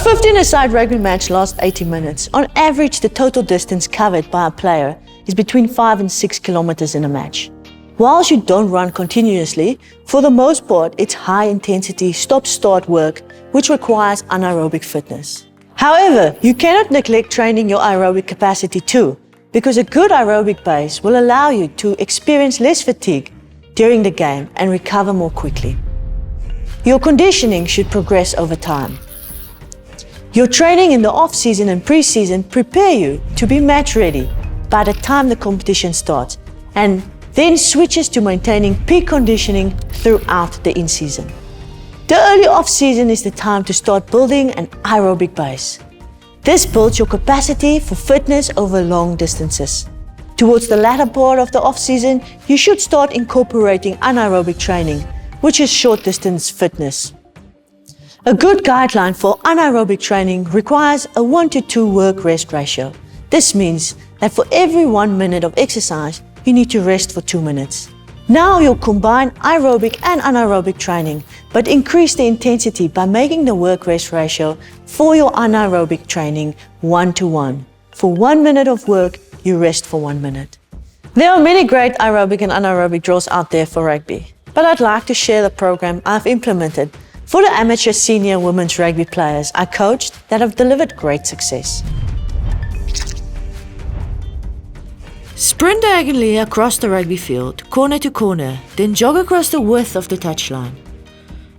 15-a-side rugby match lasts 80 minutes. On average, the total distance covered by a player is between 5 and 6 kilometers in a match. Whilst you don't run continuously, for the most part, it's high-intensity stop-start work which requires anaerobic fitness. However, you cannot neglect training your aerobic capacity too, because a good aerobic base will allow you to experience less fatigue during the game and recover more quickly. Your conditioning should progress over time. Your training in the off-season and pre-season prepare you to be match-ready by the time the competition starts, and then switches to maintaining peak conditioning throughout the in-season. The early off-season is the time to start building an aerobic base. This builds your capacity for fitness over long distances. Towards the latter part of the off-season, you should start incorporating anaerobic training, which is short-distance fitness. A good guideline for anaerobic training requires a 1-to-2 work-rest ratio. This means that for every 1 minute of exercise, you need to rest for 2 minutes. Now you'll combine aerobic and anaerobic training, but increase the intensity by making the work-rest ratio for your anaerobic training 1-to-1. For 1 minute of work, you rest for 1 minute. There are many great aerobic and anaerobic drills out there for rugby, but I'd like to share the program I've implemented for the amateur senior women's rugby players I coached that have delivered great success. Sprint diagonally across the rugby field, corner to corner, then jog across the width of the touchline.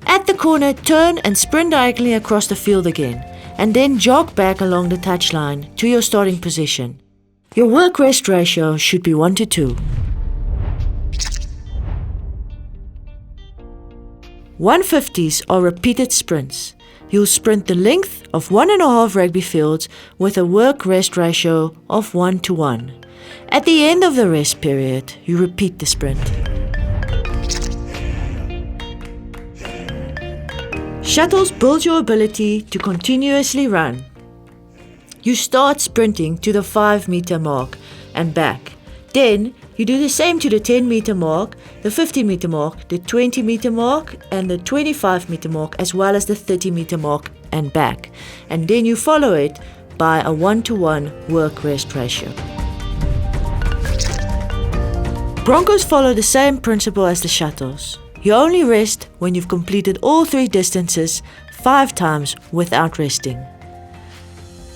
At the corner, turn and sprint diagonally across the field again, and then jog back along the touchline to your starting position. Your work-rest ratio should be 1-to-2. 150s are repeated sprints. You'll sprint the length of 1.5 rugby fields with a work-rest ratio of 1-to-1. At the end of the rest period, you repeat the sprint. Shuttles build your ability to continuously run. You start sprinting to the 5-meter mark and back. Then you do the same to the 10-meter mark, the 50-meter mark, the 20-meter mark, and the 25-meter mark, as well as the 30-meter mark and back. And then you follow it by a 1-to-1 work-rest ratio. Broncos follow the same principle as the shuttles. You only rest when you've completed all 3 distances 5 times without resting.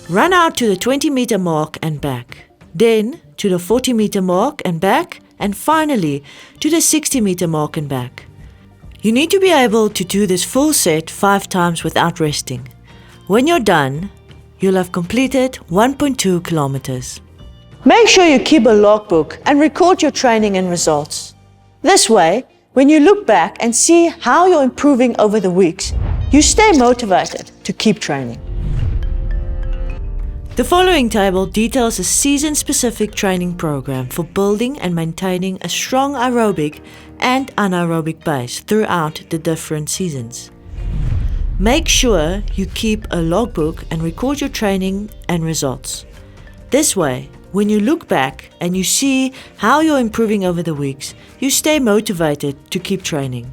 Run out to the 20-meter mark and back, then to the 40-meter mark and back, and finally to the 60-meter mark and back. You need to be able to do this full set 5 times without resting. When you're done, you'll have completed 1.2 kilometers. Make sure you keep a logbook and record your training and results. This way, when you look back and see how you're improving over the weeks, you stay motivated to keep training. The following table details a season-specific training program for building and maintaining a strong aerobic and anaerobic base throughout the different seasons. Make sure you keep a logbook and record your training and results. This way, when you look back and you see how you're improving over the weeks, you stay motivated to keep training.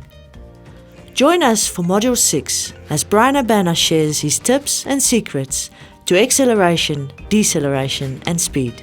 Join us for Module 6 as Brian Abana shares his tips and secrets to acceleration, deceleration and speed.